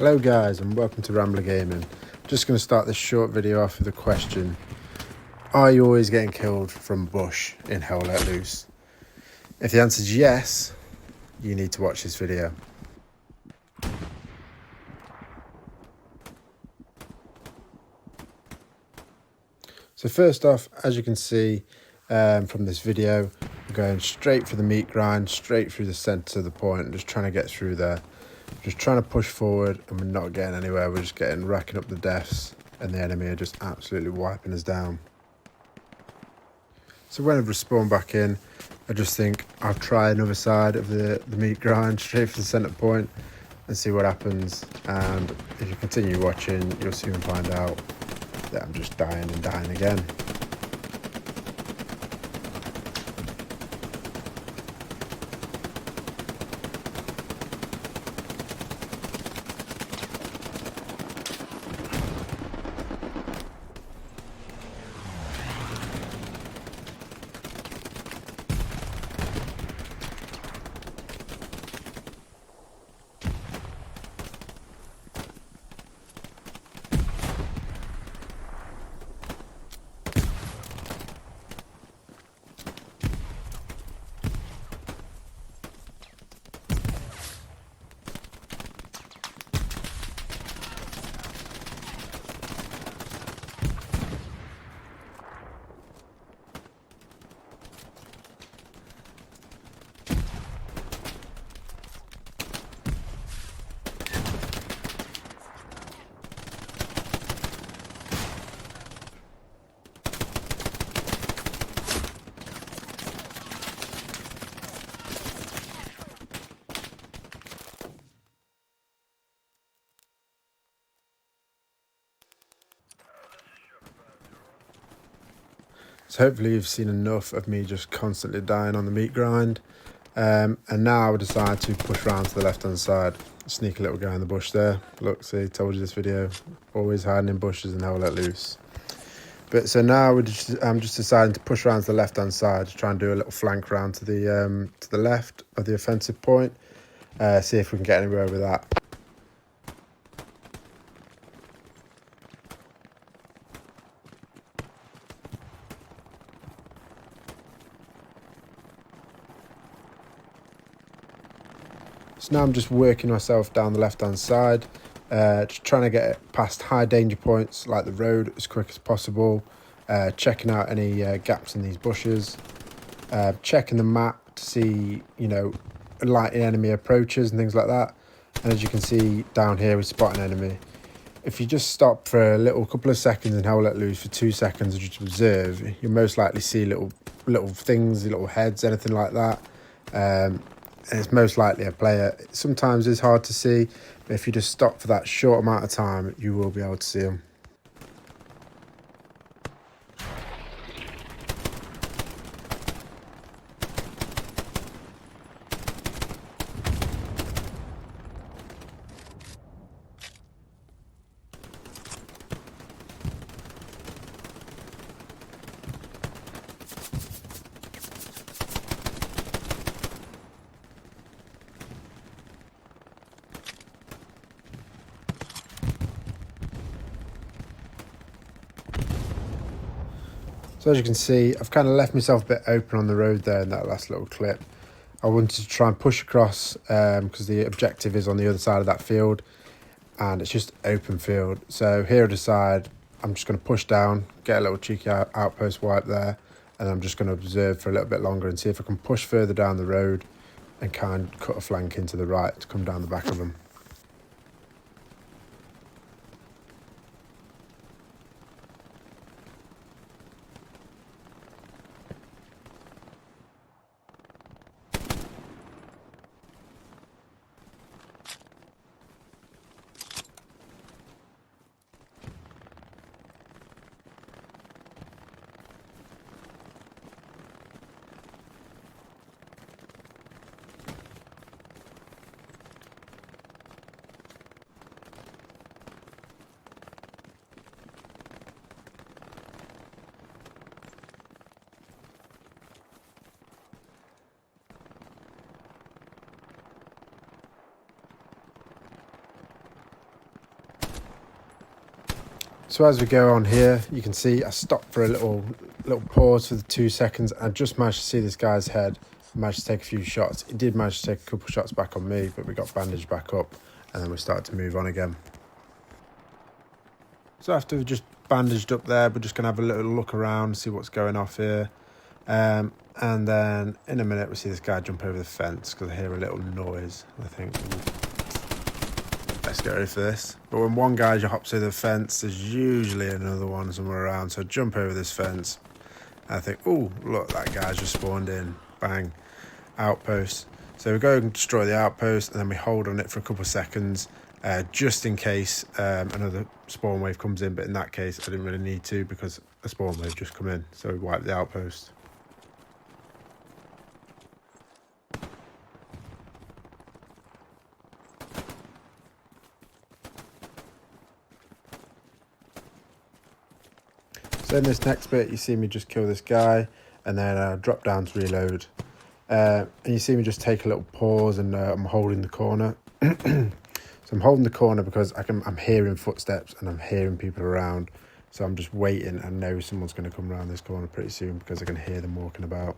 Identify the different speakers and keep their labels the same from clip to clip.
Speaker 1: Hello guys and welcome to Rambler Gaming. Just going to start this short video off with a question. Are you always getting killed from bush in Hell Let Loose? If the answer is yes, you need to watch this video. So first off, as you can see from this video, we're going straight for the meat grind, straight through the centre of the point, just trying to get through there. Just trying to push forward and we're not getting anywhere. We're just racking up the deaths and the enemy are just absolutely wiping us down. So when I've respawned back in, I just think I'll try another side of the meat grind straight for the centre point and see what happens. And if you continue watching, you'll soon find out that I'm just dying and dying again. So hopefully you've seen enough of me just constantly dying on the meat grind. And now I would decide to push around to the left hand side. Sneak a little guy in the bush there. Look, see, told you this video. Always hiding in bushes and Hell Let Loose. But so now I'm just deciding to push around to the left hand side to try and do a little flank round to the left of the offensive point. See if we can get anywhere with that. So now I'm just working myself down the left-hand side, just trying to get past high danger points like the road as quick as possible, checking out any gaps in these bushes, checking the map to see, light enemy approaches and things like that. And as you can see down here, we spot an enemy. If you just stop for a couple of seconds and Hell Let Loose for 2 seconds and just observe, you'll most likely see little things, little heads, anything like that. And it's most likely a player. Sometimes it's hard to see, but if you just stop for that short amount of time, you will be able to see them. So as you can see, I've kind of left myself a bit open on the road there in that last little clip. I wanted to try and push across because the objective is on the other side of that field and it's just open field. So here I decide I'm just going to push down, get a little cheeky outpost wipe there, and I'm just going to observe for a little bit longer and see if I can push further down the road and kind of cut a flank into the right to come down the back of them. So as we go on here, you can see I stopped for a little pause for the 2 seconds. I just managed to see this guy's head. Managed to take a few shots. He did manage to take a couple of shots back on me, but we got bandaged back up, and then we started to move on again. So after we've just bandaged up there, we're just going to have a little look around, see what's going off here. And then in a minute, we see this guy jump over the fence because I hear a little noise. I think, let's get ready for this. But when one guy hops over the fence, there's usually another one somewhere around. So I jump over this fence. And I think, oh, look, that guy's just spawned in. Bang. Outpost. So we go and destroy the outpost, and then we hold on it for a couple of seconds, just in case another spawn wave comes in. But in that case, I didn't really need to because a spawn wave just come in. So we wiped the outpost. So in this next bit, you see me just kill this guy, and then drop down to reload. And you see me just take a little pause, and I'm holding the corner. So I'm holding the corner because I'm hearing footsteps and I'm hearing people around. So I'm just waiting. I know someone's going to come around this corner pretty soon because I can hear them walking about.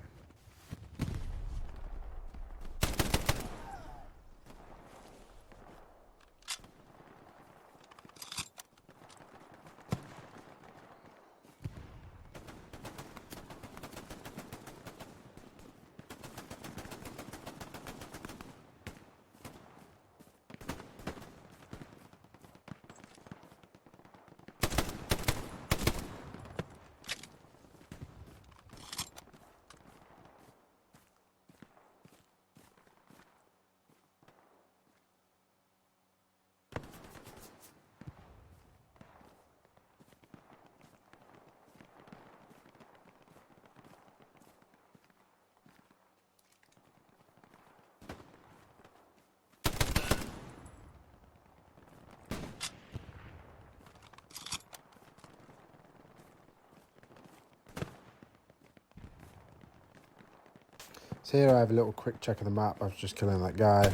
Speaker 1: So here I have a little quick check of the map. I was just killing that guy.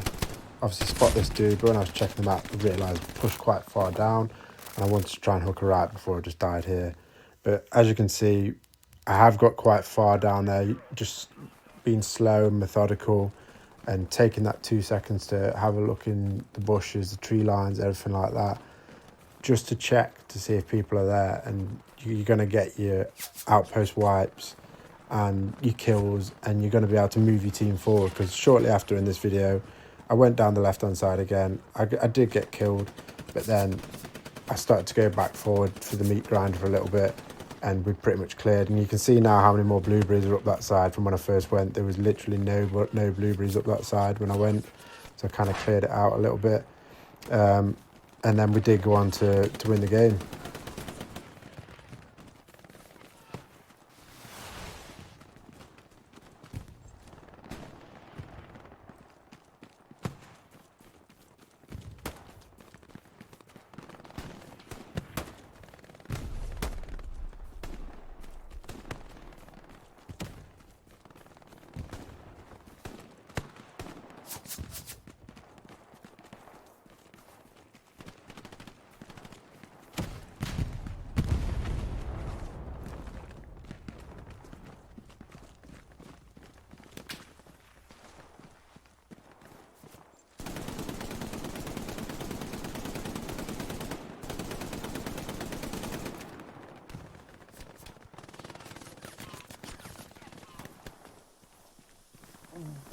Speaker 1: Obviously spot this dude, but when I was checking the map, I realised I pushed quite far down, and I wanted to try and hook a right before I just died here. But as you can see, I have got quite far down there, just being slow and methodical, and taking that 2 seconds to have a look in the bushes, the tree lines, everything like that, just to check to see if people are there. And you're going to get your outpost wipes and your kills, and you're going to be able to move your team forward, because shortly after in this video I went down the left hand side again. I did get killed, but then I started to go back forward for the meat grinder for a little bit, and we pretty much cleared. And you can see now how many more blueberries are up that side. From when I first went, there was literally no blueberries up that side when I went, so I kind of cleared it out a little bit, and then we did go on to win the game.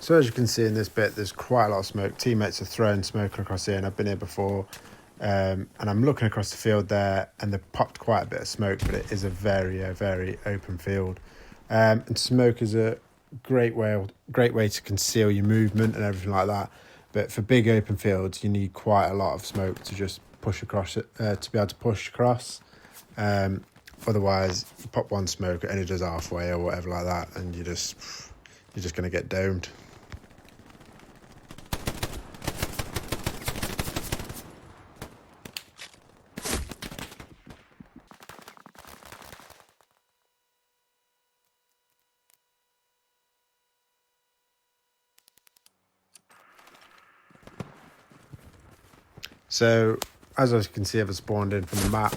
Speaker 1: So as you can see in this bit, there's quite a lot of smoke. Teammates are throwing smoke across here, and I've been here before. And I'm looking across the field there, and they've popped quite a bit of smoke, but it is a very open field. And smoke is a great way to conceal your movement and everything like that. But for big open fields, you need quite a lot of smoke to just push across it, to be able to push across. Otherwise, you pop one smoke, it only does halfway or whatever like that, and you're just going to get domed. So, as you can see, I've spawned in from the map.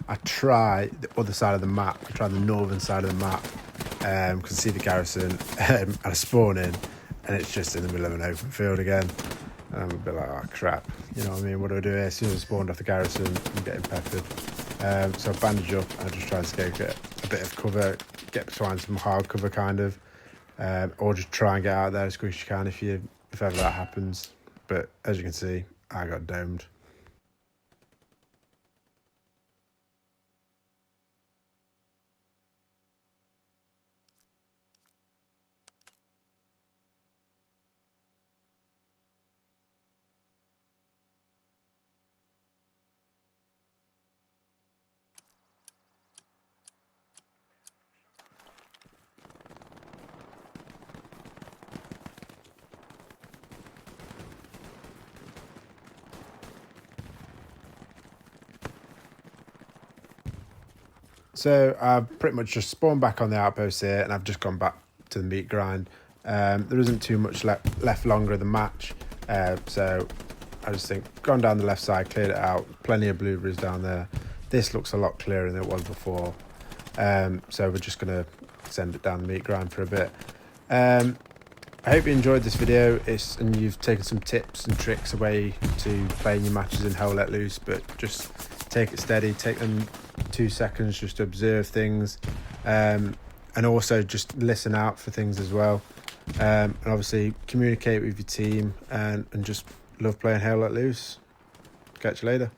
Speaker 1: I try the other side of the map. I try the northern side of the map because I see the garrison and I spawn in and it's just in the middle of an open field again. And I'm a bit like, oh crap, you know what I mean? What do I do here? As soon as I spawned off the garrison, I'm getting peppered. So I bandage up and I just try and escape, get a bit of cover, get behind some hard cover kind of, or just try and get out there as quick as you can if ever that happens. But as you can see, I got domed. So I've pretty much just spawned back on the outpost here and I've just gone back to the meat grind. There isn't too much left longer of the match, so I just think gone down the left side, cleared it out, plenty of blueberries down there. This looks a lot clearer than it was before, so we're just going to send it down the meat grind for a bit. I hope you enjoyed this video and you've taken some tips and tricks away to playing your matches in Hell Let Loose, but just take it steady, take them 2 seconds just to observe things, and also just listen out for things as well, and obviously communicate with your team and just love playing Hell Let Loose. Catch you later.